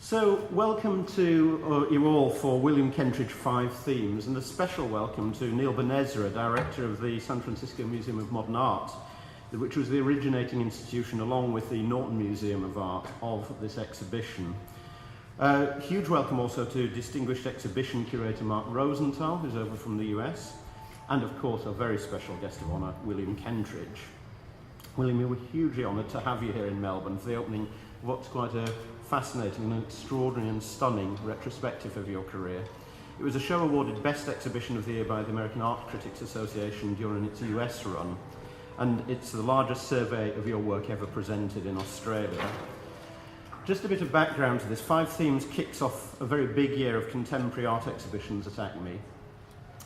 So, welcome to you all for William Kentridge 5 Themes, and a special welcome to Neil Benezra, Director of the San Francisco Museum of Modern Art, which was the originating institution, along with the Norton Museum of Art, of this exhibition. Huge welcome also to distinguished exhibition curator Mark Rosenthal, who's over from the US, and of course our very special guest of honour, William Kentridge. William, we were hugely honoured to have you here in Melbourne for the opening of what's quite a fascinating and extraordinary and stunning retrospective of your career. It was a show awarded Best Exhibition of the Year by the American Art Critics Association during its US run, and it's the largest survey of your work ever presented in Australia. Just a bit of background to this. 5 Themes kicks off a very big year of contemporary art exhibitions at Acmi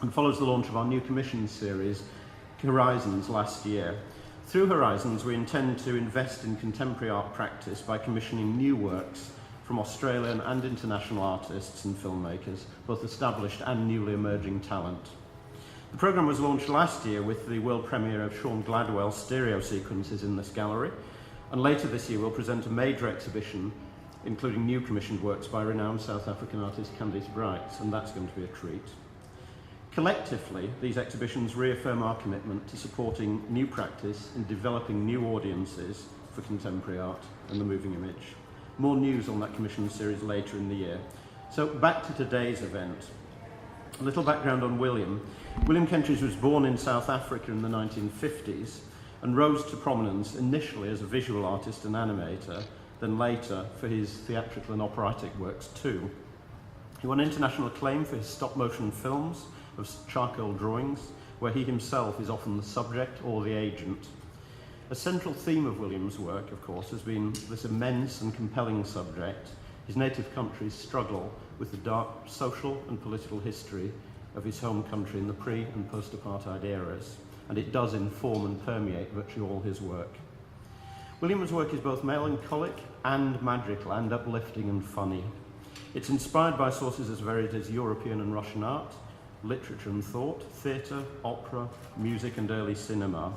and follows the launch of our new commission series, Horizons, last year. Through Horizons, we intend to invest in contemporary art practice by commissioning new works from Australian and international artists and filmmakers, both established and newly emerging talent. The programme was launched last year with the world premiere of Sean Gladwell's stereo sequences in this gallery, and later this year we'll present a major exhibition including new commissioned works by renowned South African artist Candice Bright, and that's going to be a treat. Collectively, these exhibitions reaffirm our commitment to supporting new practice and developing new audiences for contemporary art and the moving image. More news on that commission series later in the year. So back to today's event. A little background on William. William Kentridge was born in South Africa in the 1950s and rose to prominence initially as a visual artist and animator, then later for his theatrical and operatic works too. He won international acclaim for his stop-motion films of charcoal drawings, where he himself is often the subject or the agent. A central theme of William's work, of course, has been this immense and compelling subject, his native country's struggle with the dark social and political history of his home country in the pre- and post-apartheid eras, and it does inform and permeate virtually all his work. William's work is both melancholic and magical and uplifting and funny. It's inspired by sources as varied as European and Russian art, literature and thought, theatre, opera, music and early cinema.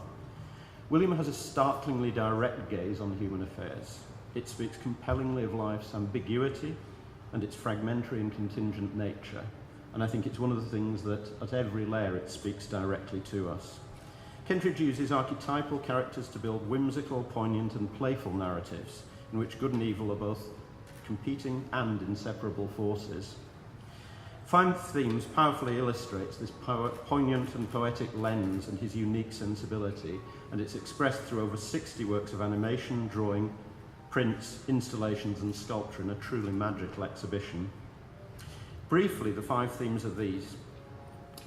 William has a startlingly direct gaze on human affairs. It speaks compellingly of life's ambiguity and its fragmentary and contingent nature, and I think it's one of the things that at every layer it speaks directly to us. Kentridge uses archetypal characters to build whimsical, poignant and playful narratives in which good and evil are both competing and inseparable forces. 5 Themes powerfully illustrates this poignant and poetic lens and his unique sensibility, and it's expressed through over 60 works of animation, drawing, prints, installations and sculpture in a truly magical exhibition. Briefly, the 5 themes are these.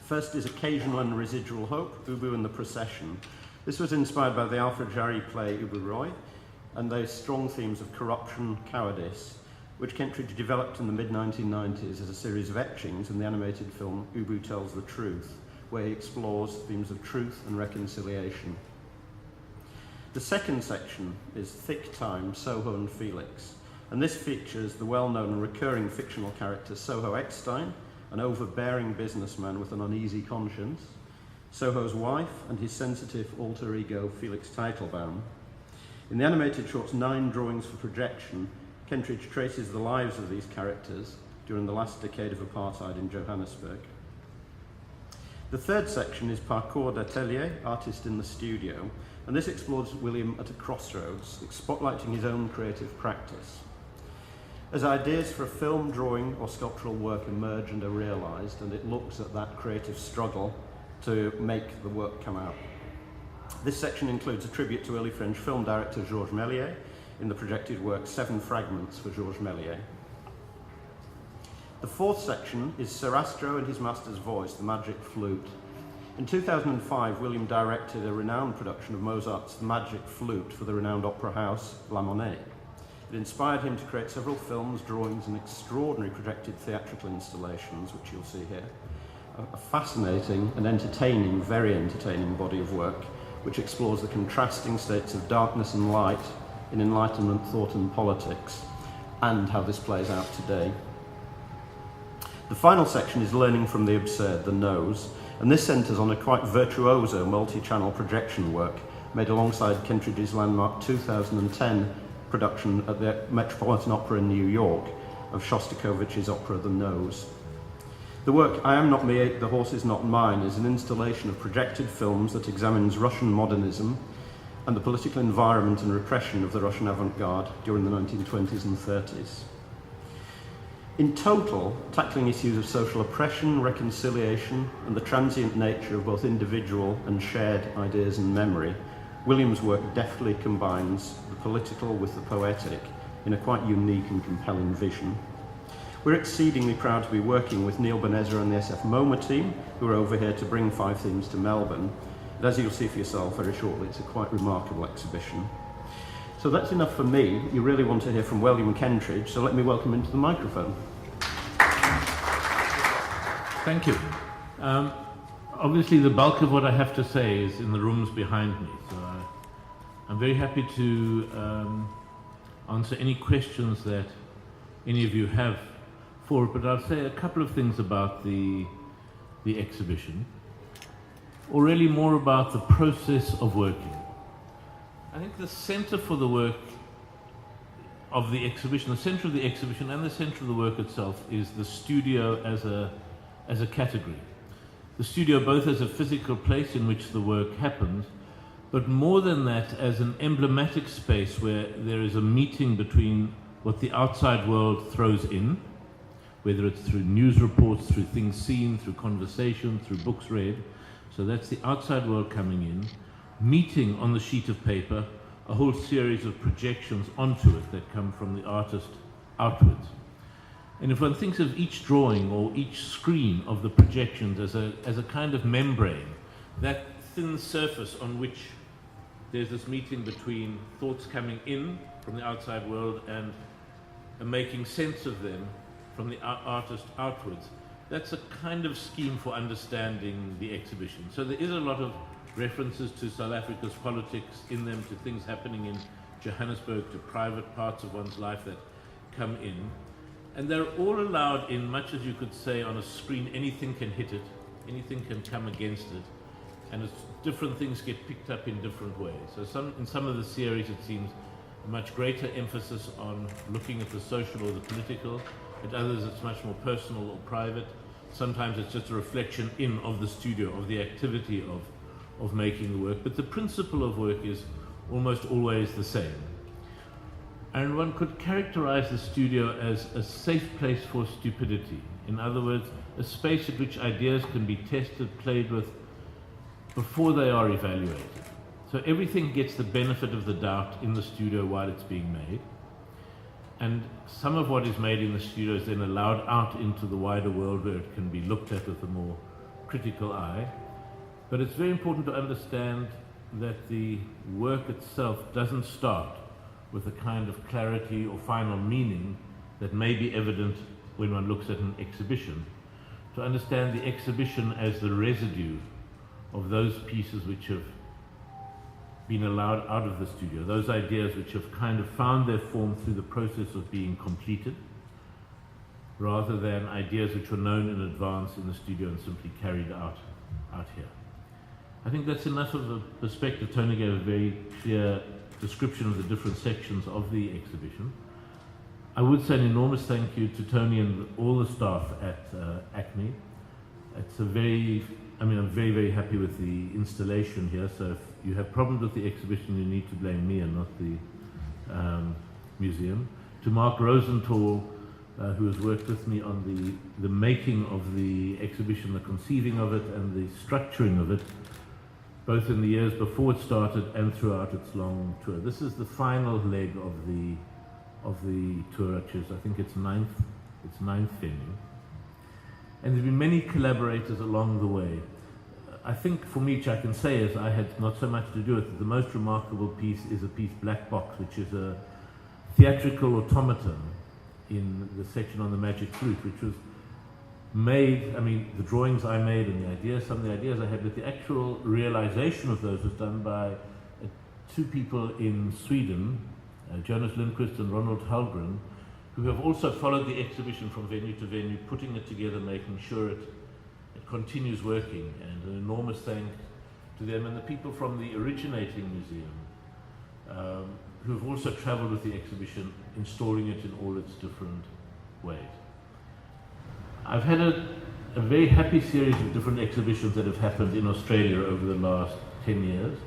First is Occasional and Residual Hope, Ubu and the Procession. This was inspired by the Alfred Jarry play Ubu Roy and those strong themes of corruption, cowardice, which Kentridge developed in the mid-1990s as a series of etchings in the animated film Ubu Tells the Truth, where he explores themes of truth and reconciliation. The second section is Thick Time, Soho and Felix, and this features the well-known and recurring fictional character Soho Eckstein, an overbearing businessman with an uneasy conscience, Soho's wife and his sensitive alter ego Felix Teitelbaum. In the animated shorts 9 Drawings for Projection, Kentridge traces the lives of these characters during the last decade of apartheid in Johannesburg. The third section is Parcours d'Atelier, Artist in the Studio, and this explores William at a crossroads, spotlighting his own creative practice. As ideas for a film, drawing or sculptural work emerge and are realised, and it looks at that creative struggle to make the work come out. This section includes a tribute to early French film director Georges Méliès, in the projected work 7 Fragments for Georges Méliès. The fourth section is Sir Astro and his master's voice, the magic flute. In 2005, William directed a renowned production of Mozart's The Magic Flute for the renowned opera house La Monnaie. It inspired him to create several films, drawings and extraordinary projected theatrical installations, which you'll see here. A fascinating and entertaining, very entertaining body of work, which explores the contrasting states of darkness and light in Enlightenment thought and politics, and how this plays out today. The final section is Learning from the Absurd, the Nose, and this centres on a quite virtuoso multi-channel projection work made alongside Kentridge's landmark 2010 production at the Metropolitan Opera in New York, of Shostakovich's opera The Nose. The work I Am Not Me, The Horse Is Not Mine is an installation of projected films that examines Russian modernism and the political environment and repression of the Russian avant-garde during the 1920s and 30s. In total, tackling issues of social oppression, reconciliation, and the transient nature of both individual and shared ideas and memory, William's work deftly combines the political with the poetic in a quite unique and compelling vision. We're exceedingly proud to be working with Neil Benezra and the SF MoMA team, who are over here to bring 5 themes to Melbourne. And as you'll see for yourself very shortly, it's a quite remarkable exhibition. So that's enough for me. You really want to hear from William Kentridge, so let me welcome him to the microphone. Thank you. Obviously, the bulk of what I have to say is in the rooms behind me, so I'm very happy to answer any questions that any of you have for it, but I'll say a couple of things about the exhibition, or really more about the process of working. I think the center for the work of the exhibition, the center of the exhibition and the center of the work itself is the studio as a category. The studio both as a physical place in which the work happens, but more than that as an emblematic space where there is a meeting between what the outside world throws in, whether it's through news reports, through things seen, through conversation, through books read. So that's the outside world coming in, meeting on the sheet of paper a whole series of projections onto it that come from the artist outwards. And if one thinks of each drawing or each screen of the projections as a kind of membrane, that thin surface on which there's this meeting between thoughts coming in from the outside world and making sense of them from the artist outwards, that's a kind of scheme for understanding the exhibition. So there is a lot of references to South Africa's politics in them, to things happening in Johannesburg, to private parts of one's life that come in. And they're all allowed in, much as you could say on a screen, anything can hit it, anything can come against it, and different things get picked up in different ways. So in some of the series it seems a much greater emphasis on looking at the social or the political. At others it's much more personal or private. Sometimes it's just a reflection of the studio, of the activity of making the work. But the principle of work is almost always the same. And one could characterize the studio as a safe place for stupidity. In other words, a space at which ideas can be tested, played with, before they are evaluated. So everything gets the benefit of the doubt in the studio while it's being made. And some of what is made in the studio is then allowed out into the wider world where it can be looked at with a more critical eye. But it's very important to understand that the work itself doesn't start with a kind of clarity or final meaning that may be evident when one looks at an exhibition. To understand the exhibition as the residue of those pieces which have been allowed out of the studio, those ideas which have kind of found their form through the process of being completed, rather than ideas which were known in advance in the studio and simply carried out here. I think that's enough of a perspective. Tony gave a very clear description of the different sections of the exhibition. I would say an enormous thank you to Tony and all the staff at Acmi. It's I'm very, very happy with the installation here, so if you have problems with the exhibition, you need to blame me and not the museum. To Mark Rosenthal, who has worked with me on the making of the exhibition, the conceiving of it and the structuring of it, both in the years before it started and throughout its long tour. This is the final leg of the tour, which is, I think, its ninth venue. And there's been many collaborators along the way. I think for me, which I can say is I had not so much to do with it. The most remarkable piece is a piece, Black Box, which is a theatrical automaton in the section on the magic flute, which was made, the drawings I made and the ideas, some of the ideas I had, but the actual realization of those was done by two people in Sweden, Jonas Lindqvist and Ronald Hallgren, who have also followed the exhibition from venue to venue, putting it together, making sure it continues working. And an enormous thank to them and the people from the originating museum, who have also traveled with the exhibition, installing it in all its different ways. I've had a very happy series of different exhibitions that have happened in Australia over the last 10 years.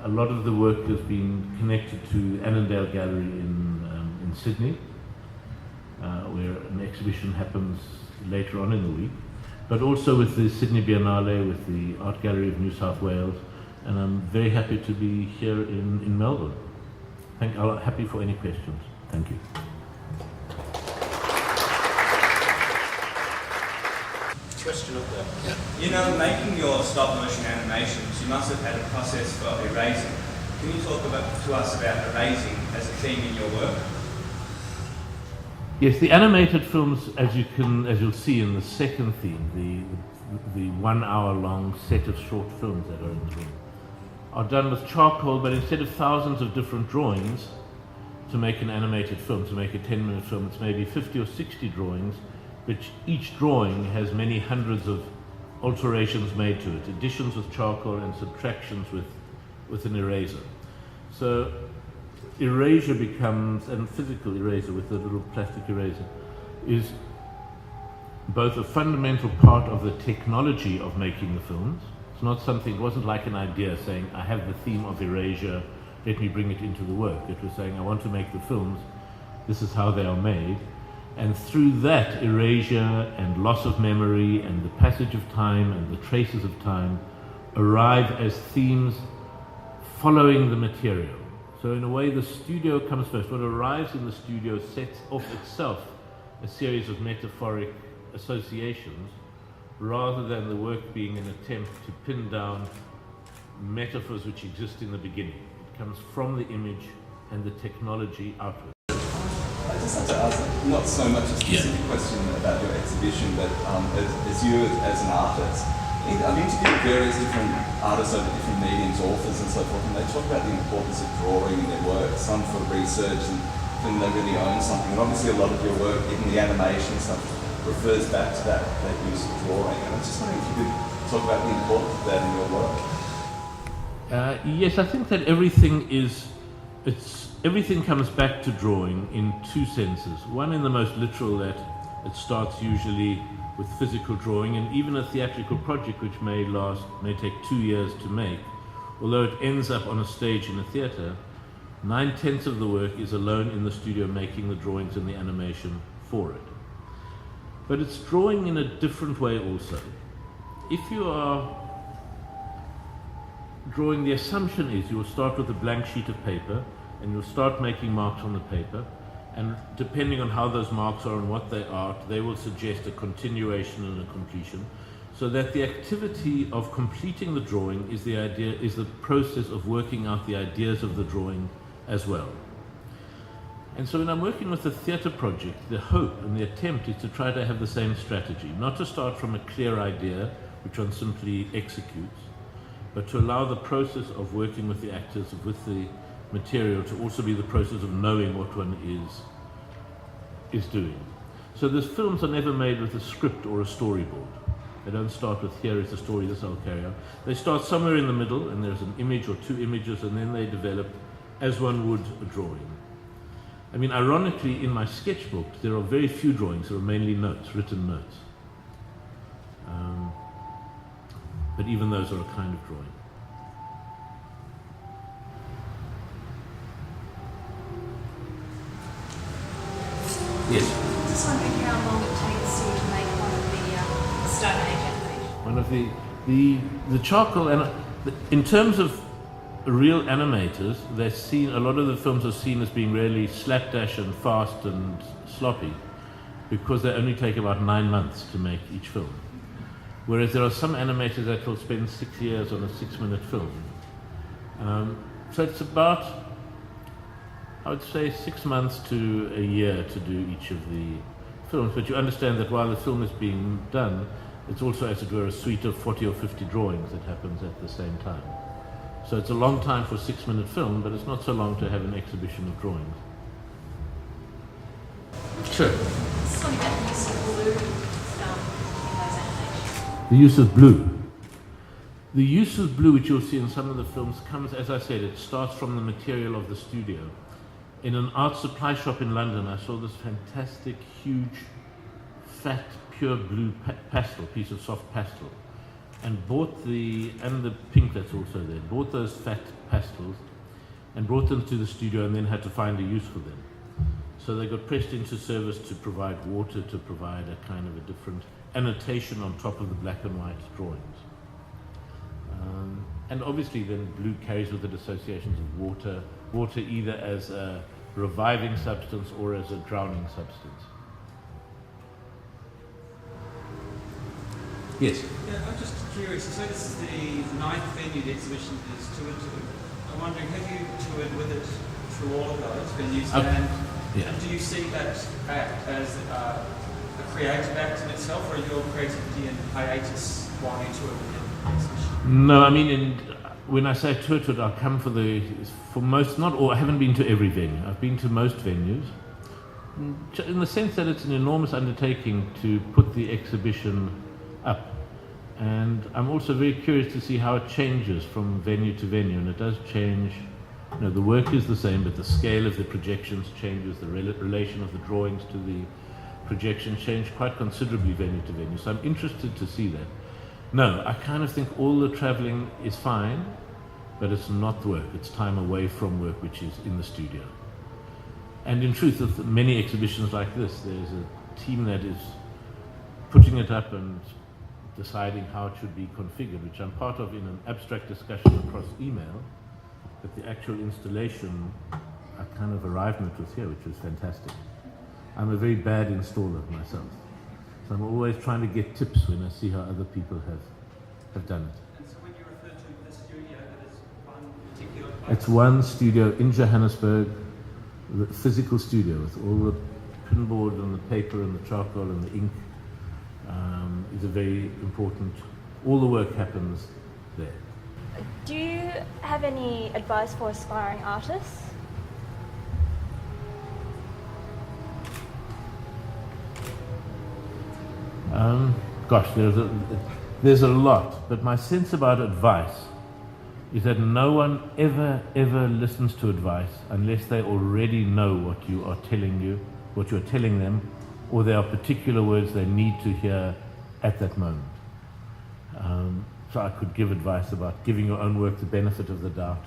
A lot of the work has been connected to Annandale Gallery in Sydney, where an exhibition happens later on in the week, but also with the Sydney Biennale, with the Art Gallery of New South Wales, and I'm very happy to be here in Melbourne. I'm happy for any questions. Thank you. Question up there. Yeah. You know, making your stop motion animations, you must have had a process for erasing. Can you talk to us about erasing as a theme in your work? Yes, the animated films, as you'll see in the second theme, the 1 hour long set of short films that are in the room, are done with charcoal, but instead of thousands of different drawings to make an animated film, to make a 10-minute film, it's maybe 50 or 60 drawings, which each drawing has many hundreds of alterations made to it, additions with charcoal and subtractions with an eraser. So erasure becomes, and physical erasure with a little plastic eraser, is both a fundamental part of the technology of making the films. It's not something, it wasn't like an idea saying, I have the theme of erasure, let me bring it into the work. It was saying, I want to make the films, this is how they are made. And through that, erasure and loss of memory and the passage of time and the traces of time arrive as themes following the material. So in a way, the studio comes first. What arrives in the studio sets off itself a series of metaphoric associations, rather than the work being an attempt to pin down metaphors which exist in the beginning. It comes from the image and the technology outward. I just like to ask, not so much a specific question about your exhibition, but as you as an artist, I've interviewed various different artists over different mediums, authors and so forth, and they talk about the importance of drawing in their work, some for research and when they really own something. And obviously a lot of your work, even the animation stuff, refers back to that use of drawing. And I was just wondering if you could talk about the importance of that in your work. Yes, I think that everything comes back to drawing in two senses. One in the most literal, that it starts usually with physical drawing, and even a theatrical project which may take 2 years to make, although it ends up on a stage in a theatre, 9/10 of the work is alone in the studio making the drawings and the animation for it. But it's drawing in a different way also. If you are drawing, the assumption is you will start with a blank sheet of paper and you'll start making marks on the paper, and depending on how those marks are and what they are, they will suggest a continuation and a completion, so that the activity of completing the drawing is the process of working out the ideas of the drawing as well. And so when I'm working with a theatre project, the hope and the attempt is to try to have the same strategy, not to start from a clear idea, which one simply executes, but to allow the process of working with the actors, with the material, to also be the process of knowing what one is doing. So the films are never made with a script or a storyboard. They don't start with, here is the story, this I'll carry out. They start somewhere in the middle, and there's an image or two images, and then they develop as one would a drawing. I mean, ironically, in my sketchbook, there are very few drawings. There are mainly notes, written notes. But even those are a kind of drawing. Yes? Just wondering how long it takes you to make one of the Stone Age animations. One of the charcoal, and in terms of real animators, they're seen, a lot of the films are seen as being really slapdash and fast and sloppy, because they only take about 9 months to make each film. Whereas there are some animators that will spend 6 years on a 6-minute film. So it's about, I would say, 6 months to a year to do each of the films. But you understand that while the film is being done, it's also, as it were, a suite of 40 or 50 drawings that happens at the same time. So it's a long time for a 6-minute film, but it's not so long to have an exhibition of drawings. Sure. Just wondering about the use of blue in those animations. The use of blue. The use of blue, which you'll see in some of the films, comes, as I said, it starts from the material of the studio. in an art supply shop in London, I saw this fantastic, huge, fat, pure blue pastel, piece of soft pastel, and and the pink that's also there, bought those fat pastels and brought them to the studio and then had to find a use for them. So they got pressed into service to provide water, to provide a kind of a different annotation on top of the black and white drawings. And obviously then blue carries with it associations of water either as a reviving substance or as a drowning substance. Yes? Yeah, I'm just curious. So this is the 9th venue the exhibition is toured to. I'm wondering, have you toured with it through all of those venues? And do you see that act as a creative act in itself, or are your creativity in hiatus while you tour with the exhibition? No, I mean, when I say tour to it, I'll come for most, not all, I haven't been to every venue. I've been to most venues, in the sense that it's an enormous undertaking to put the exhibition up. And I'm also very curious to see how it changes from venue to venue, and it does change. You know, the work is the same, but the scale of the projections changes, the relation of the drawings to the projections change quite considerably venue to venue. So I'm interested to see that. No, I kind of think all the traveling is fine, but it's not work. It's time away from work, which is in the studio. And in truth, with many exhibitions like this, there's a team that is putting it up and deciding how it should be configured, which I'm part of in an abstract discussion across email, but the actual installation, I kind of arrived at it here, which was fantastic. I'm a very bad installer myself, so I'm always trying to get tips when I see how other people have done it. And so when you refer to the studio, that is one particular place? It's one studio in Johannesburg, the physical studio with all the pinboard and the paper and the charcoal and the ink. Is a very important, all the work happens there. Do you have any advice for aspiring artists? Gosh, there's a lot, but my sense about advice is that no one ever listens to advice unless they already know what you are what you're telling them, or there are particular words they need to hear at that moment. So I could give advice about giving your own work the benefit of the doubt.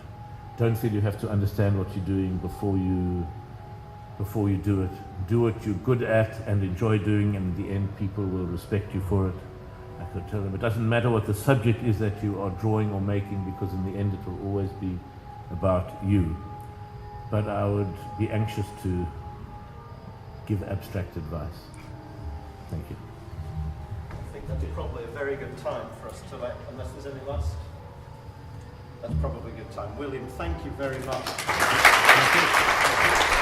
Don't feel you have to understand what you're doing before you do it. Do what you're good at and enjoy doing, and in the end people will respect you for it. I could tell them it doesn't matter what the subject is that you are drawing or making, because in the end it will always be about you. But I would be anxious to give abstract advice. Thank you. I think that's probably a very good time for us to unless there's any last. That's probably a good time. William, thank you very much. Thank you.